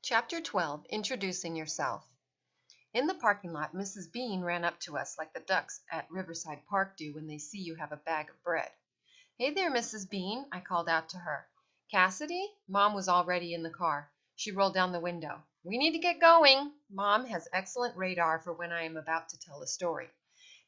Chapter 12, Introducing Yourself. In the parking lot, Mrs. Bean ran up to us like the ducks at Riverside Park do when they see you have a bag of bread. "Hey there, Mrs. Bean," I called out to her. "Cassidy?" Mom was already in the car. She rolled down the window. "We need to get going." Mom has excellent radar for when I am about to tell a story.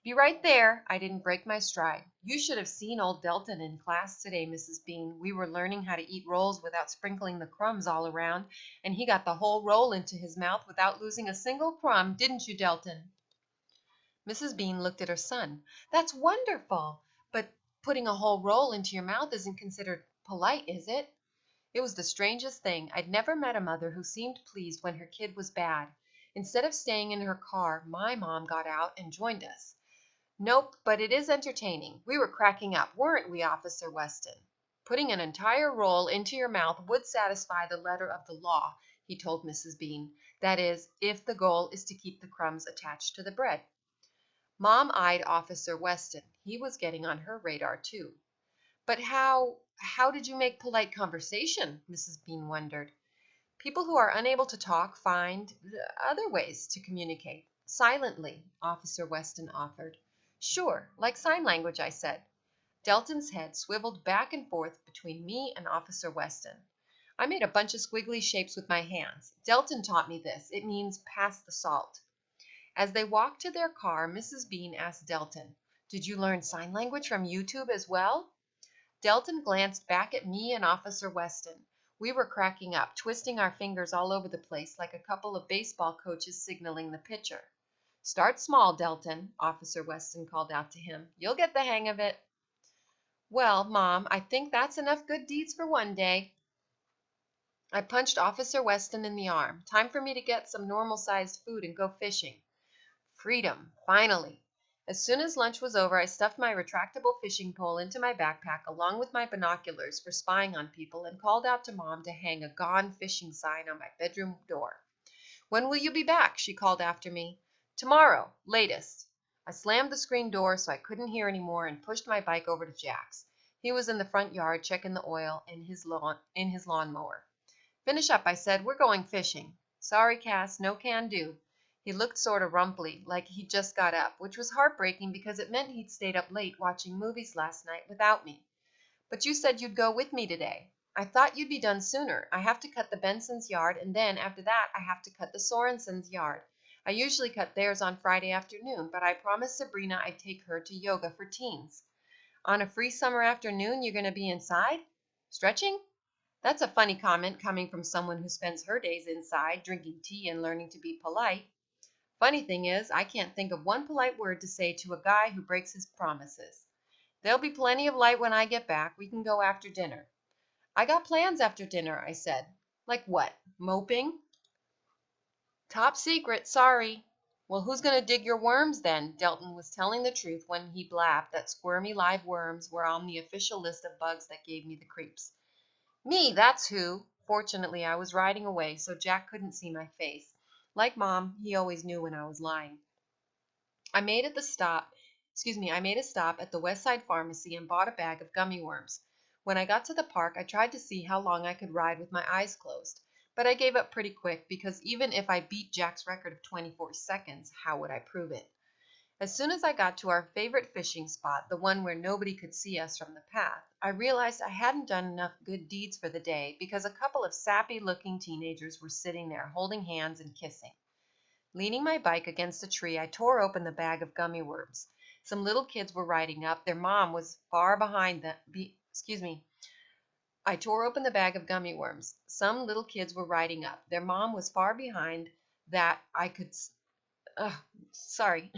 "Be right there." I didn't break my stride. "You should have seen old Delton in class today, Mrs. Bean. We were learning how to eat rolls without sprinkling the crumbs all around, and he got the whole roll into his mouth without losing a single crumb. Didn't you, Delton?" Mrs. Bean looked at her son. "That's wonderful. But putting a whole roll into your mouth isn't considered polite, is it?" It was the strangest thing. I'd never met a mother who seemed pleased when her kid was bad. Instead of staying in her car, my mom got out and joined us. "Nope, but it is entertaining. We were cracking up, weren't we, Officer Weston?" "Putting an entire roll into your mouth would satisfy the letter of the law," he told Mrs. Bean. "That is, if the goal is to keep the crumbs attached to the bread." Mom eyed Officer Weston. He was getting on her radar, too. "But how did you make polite conversation?" Mrs. Bean wondered. "People who are unable to talk find other ways to communicate. Silently," Officer Weston offered. "Sure, like sign language," I said. Delton's head swiveled back and forth between me and Officer Weston. I made a bunch of squiggly shapes with my hands. "Delton taught me this. It means pass the salt." As they walked to their car, Mrs. Bean asked Delton, "Did you learn sign language from YouTube as well?" Delton glanced back at me and Officer Weston. We were cracking up, twisting our fingers all over the place like a couple of baseball coaches signaling the pitcher. "Start small, Delton," Officer Weston called out to him. "You'll get the hang of it." "Well, Mom, I think that's enough good deeds for one day." I punched Officer Weston in the arm. Time for me to get some normal-sized food and go fishing. Freedom, finally. As soon as lunch was over, I stuffed my retractable fishing pole into my backpack along with my binoculars for spying on people and called out to Mom to hang a "Gone Fishing" sign on my bedroom door. "When will you be back?" she called after me. "Tomorrow, latest." I slammed the screen door so I couldn't hear any more and pushed my bike over to Jack's. He was in the front yard checking the oil in his lawnmower. "Finish up," I said. "We're going fishing." "Sorry, Cass, no can do." He looked sort of rumply, like he'd just got up, which was heartbreaking because it meant he'd stayed up late watching movies last night without me. "But you said you'd go with me today." "I thought you'd be done sooner. I have to cut the Bensons' yard, and then after that I have to cut the Sorensens' yard. I usually cut theirs on Friday afternoon, but I promised Sabrina I'd take her to yoga for teens." "On a free summer afternoon you're going to be inside? Stretching?" That's a funny comment coming from someone who spends her days inside, drinking tea and learning to be polite. Funny thing is, I can't think of one polite word to say to a guy who breaks his promises. "There'll be plenty of light when I get back. We can go after dinner." "I got plans after dinner," I said. "Like what? Moping?" "Top secret, sorry." "Well, who's going to dig your worms then?" Delton was telling the truth when he blabbed that squirmy live worms were on the official list of bugs that gave me the creeps. "Me, that's who." Fortunately, I was riding away, so Jack couldn't see my face. Like Mom, he always knew when I was lying. I made a stop at the West Side Pharmacy and bought a bag of gummy worms. When I got to the park, I tried to see how long I could ride with my eyes closed, but I gave up pretty quick because even if I beat Jack's record of 24 seconds, how would I prove it? As soon as I got to our favorite fishing spot, the one where nobody could see us from the path, I realized I hadn't done enough good deeds for the day because a couple of sappy-looking teenagers were sitting there holding hands and kissing. Leaning my bike against a tree, I tore open the bag of gummy worms. Some little kids were riding up. Their mom was far behind them. I tore open the bag of gummy worms. Some little kids were riding up. Their mom was far behind that I could... sorry.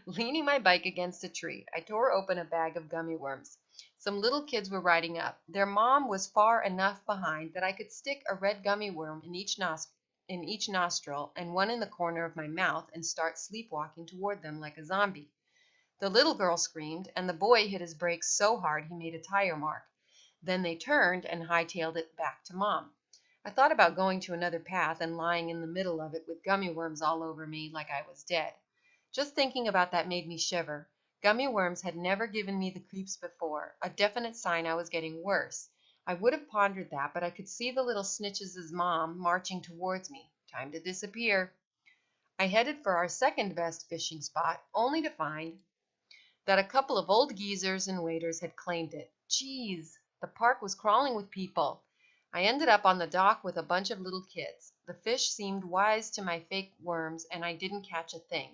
Leaning my bike against a tree, I tore open a bag of gummy worms. Some little kids were riding up. Their mom was far enough behind that I could stick a red gummy worm in each nostril and one in the corner of my mouth and start sleepwalking toward them like a zombie. The little girl screamed, and the boy hit his brakes so hard he made a tire mark. Then they turned and hightailed it back to Mom. I thought about going to another path and lying in the middle of it with gummy worms all over me like I was dead. Just thinking about that made me shiver. Gummy worms had never given me the creeps before, a definite sign I was getting worse. I would have pondered that, but I could see the little snitches' mom marching towards me. Time to disappear. I headed for our second best fishing spot, only to find that a couple of old geezers and waiters had claimed it. Geez, the park was crawling with people. I ended up on the dock with a bunch of little kids. The fish seemed wise to my fake worms, and I didn't catch a thing.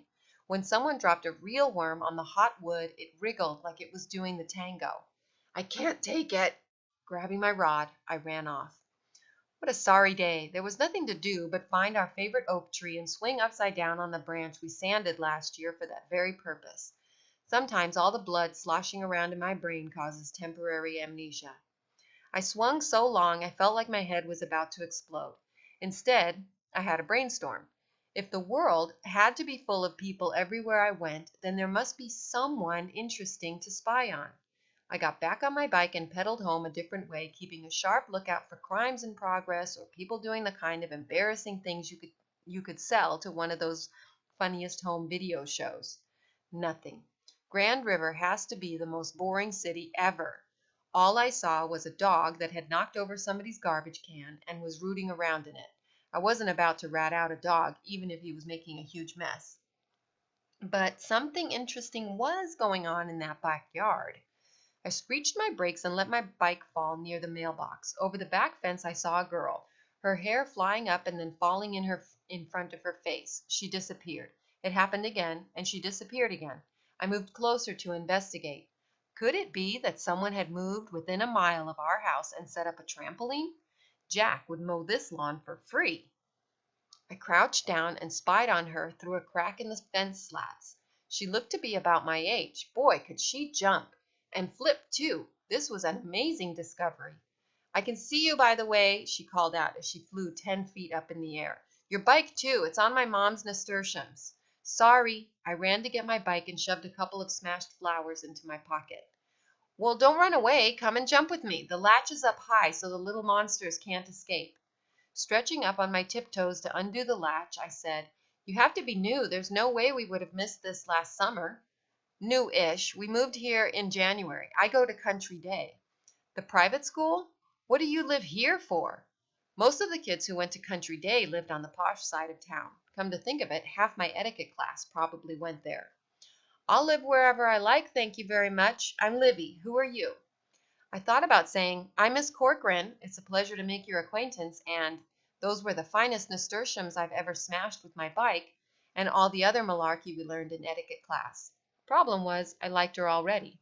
When someone dropped a real worm on the hot wood, it wriggled like it was doing the tango. I can't take it. Grabbing my rod, I ran off. What a sorry day. There was nothing to do but find our favorite oak tree and swing upside down on the branch we sanded last year for that very purpose. Sometimes all the blood sloshing around in my brain causes temporary amnesia. I swung so long I felt like my head was about to explode. Instead, I had a brainstorm. If the world had to be full of people everywhere I went, then there must be someone interesting to spy on. I got back on my bike and pedaled home a different way, keeping a sharp lookout for crimes in progress or people doing the kind of embarrassing things you could sell to one of those funniest home video shows. Nothing. Grand River has to be the most boring city ever. All I saw was a dog that had knocked over somebody's garbage can and was rooting around in it. I wasn't about to rat out a dog, even if he was making a huge mess. But something interesting was going on in that backyard. I screeched my brakes and let my bike fall near the mailbox. Over the back fence I saw a girl, her hair flying up and then falling in front of her face. She disappeared. It happened again, and she disappeared again. I moved closer to investigate. Could it be that someone had moved within a mile of our house and set up a trampoline? Jack would mow this lawn for free. I crouched down and spied on her through a crack in the fence slats. She looked to be about my age. Boy, could she jump! And flip, too. This was an amazing discovery. I can see you, by the way, she called out as she flew 10 feet up in the air. Your bike, too. It's on my mom's nasturtiums. Sorry. I ran to get my bike and shoved a couple of smashed flowers into my pocket. Well, don't run away. Come and jump with me. The latch is up high so the little monsters can't escape. Stretching up on my tiptoes to undo the latch, I said, You have to be new. There's no way we would have missed this last summer. New-ish. We moved here in January. I go to Country Day. The private school? What do you live here for? Most of the kids who went to Country Day lived on the posh side of town. Come to think of it, half my etiquette class probably went there. I'll live wherever I like, thank you very much. I'm Livy. Who are you? I thought about saying, I'm Miss Corcoran. It's a pleasure to make your acquaintance, and those were the finest nasturtiums I've ever smashed with my bike, and all the other malarkey we learned in etiquette class. Problem was, I liked her already.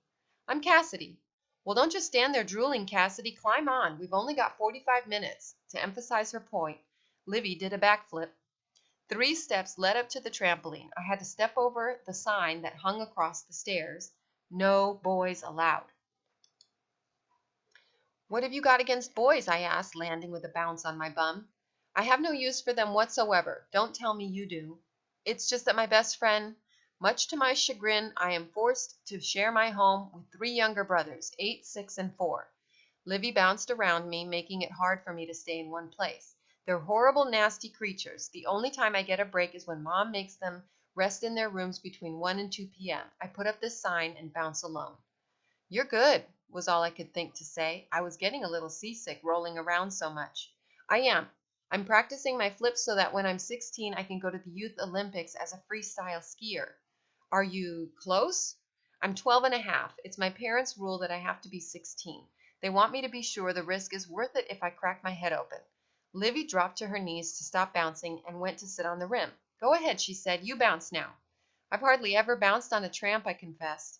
I'm Cassidy. Well, don't just stand there drooling, Cassidy. Climb on. We've only got 45 minutes. To emphasize her point, Livy did a backflip. 3 steps led up to the trampoline. I had to step over the sign that hung across the stairs. No boys allowed. What have you got against boys? I asked, landing with a bounce on my bum. I have no use for them whatsoever. Don't tell me you do. It's just that my best friend, much to my chagrin, I am forced to share my home with 3 younger brothers, 8, 6, and 4. Livy bounced around me, making it hard for me to stay in one place. They're horrible, nasty creatures. The only time I get a break is when Mom makes them rest in their rooms between 1 and 2 p.m. I put up this sign and bounce alone. You're good, was all I could think to say. I was getting a little seasick rolling around so much. I am. I'm practicing my flips so that when I'm 16 I can go to the Youth Olympics as a freestyle skier. Are you close? I'm 12 and a half. It's my parents' rule that I have to be 16. They want me to be sure the risk is worth it if I crack my head open. Livy dropped to her knees to stop bouncing and went to sit on the rim. Go ahead, she said. You bounce now. I've hardly ever bounced on a tramp, I confessed.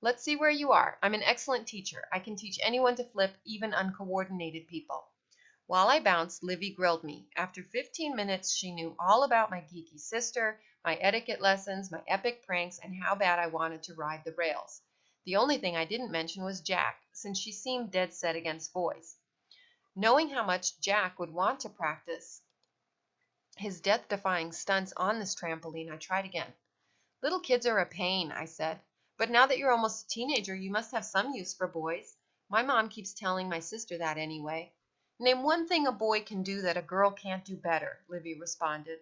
Let's see where you are. I'm an excellent teacher. I can teach anyone to flip, even uncoordinated people. While I bounced, Livy grilled me. After 15 minutes, she knew all about my geeky sister, my etiquette lessons, my epic pranks, and how bad I wanted to ride the rails. The only thing I didn't mention was Jack, since she seemed dead set against boys. Knowing how much Jack would want to practice his death-defying stunts on this trampoline, I tried again. Little kids are a pain, I said. But now that you're almost a teenager, you must have some use for boys. My mom keeps telling my sister that anyway. Name one thing a boy can do that a girl can't do better, Livy responded.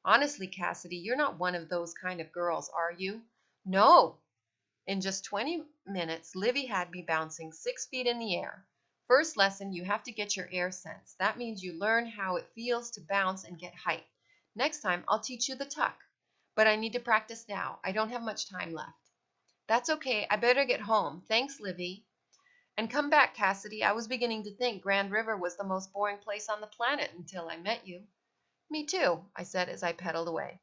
Honestly, Cassidy, you're not one of those kind of girls, are you? No. In just 20 minutes, Livy had me bouncing 6 feet in the air. First lesson, you have to get your air sense. That means you learn how it feels to bounce and get height. Next time, I'll teach you the tuck. But I need to practice now. I don't have much time left. That's okay. I better get home. Thanks, Livy. And come back, Cassidy. I was beginning to think Grand River was the most boring place on the planet until I met you. Me too, I said as I pedaled away.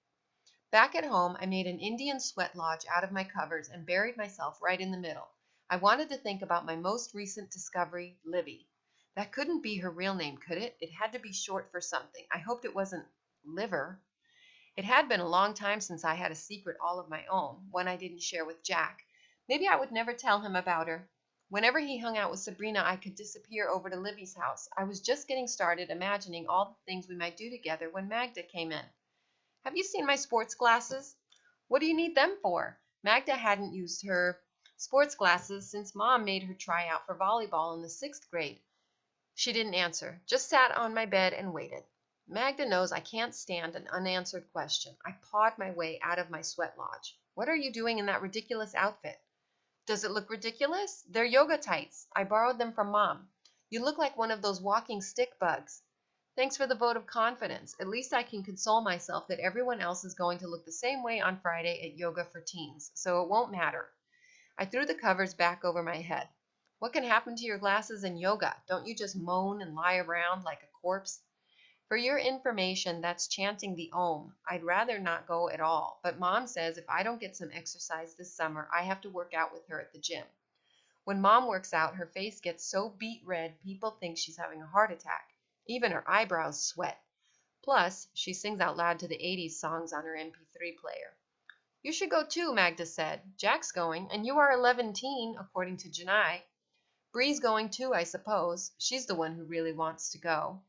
Back at home, I made an Indian sweat lodge out of my covers and buried myself right in the middle. I wanted to think about my most recent discovery, Livy. That couldn't be her real name, could it? It had to be short for something. I hoped it wasn't Liver. It had been a long time since I had a secret all of my own, one I didn't share with Jack. Maybe I would never tell him about her. Whenever he hung out with Sabrina, I could disappear over to Livy's house. I was just getting started imagining all the things we might do together when Magda came in. Have you seen my sports glasses? What do you need them for? Magda hadn't used her sports glasses since Mom made her try out for volleyball in the 6th grade. She didn't answer, just sat on my bed and waited. Magda knows I can't stand an unanswered question. I pawed my way out of my sweat lodge. What are you doing in that ridiculous outfit? Does it look ridiculous? They're yoga tights. I borrowed them from Mom. You look like one of those walking stick bugs. Thanks for the vote of confidence. At least I can console myself that everyone else is going to look the same way on Friday at Yoga for Teens, so it won't matter. I threw the covers back over my head. What can happen to your glasses in yoga? Don't you just moan and lie around like a corpse? For your information, that's chanting the Om. I'd rather not go at all, but Mom says if I don't get some exercise this summer, I have to work out with her at the gym. When Mom works out, her face gets so beet red, people think she's having a heart attack. Even her eyebrows sweat. Plus, she sings out loud to the 80s songs on her MP3 player. You should go too, Magda said. Jack's going, and you are 11-teen, according to Janai. Bree's going too, I suppose. She's the one who really wants to go.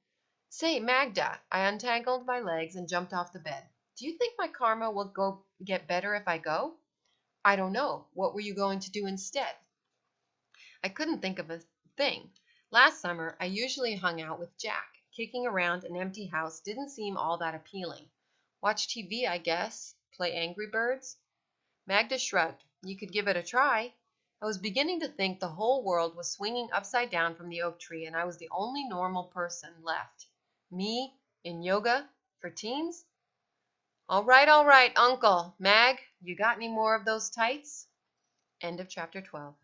Say, Magda, I untangled my legs and jumped off the bed. Do you think my karma will get better if I go? I don't know. What were you going to do instead? I couldn't think of a thing. Last summer, I usually hung out with Jack. Kicking around an empty house didn't seem all that appealing. Watch TV, I guess. Play Angry Birds? Magda shrugged. You could give it a try. I was beginning to think the whole world was swinging upside down from the oak tree and I was the only normal person left. Me, in yoga, for teens? All right, Uncle. Mag, you got any more of those tights? End of chapter 12.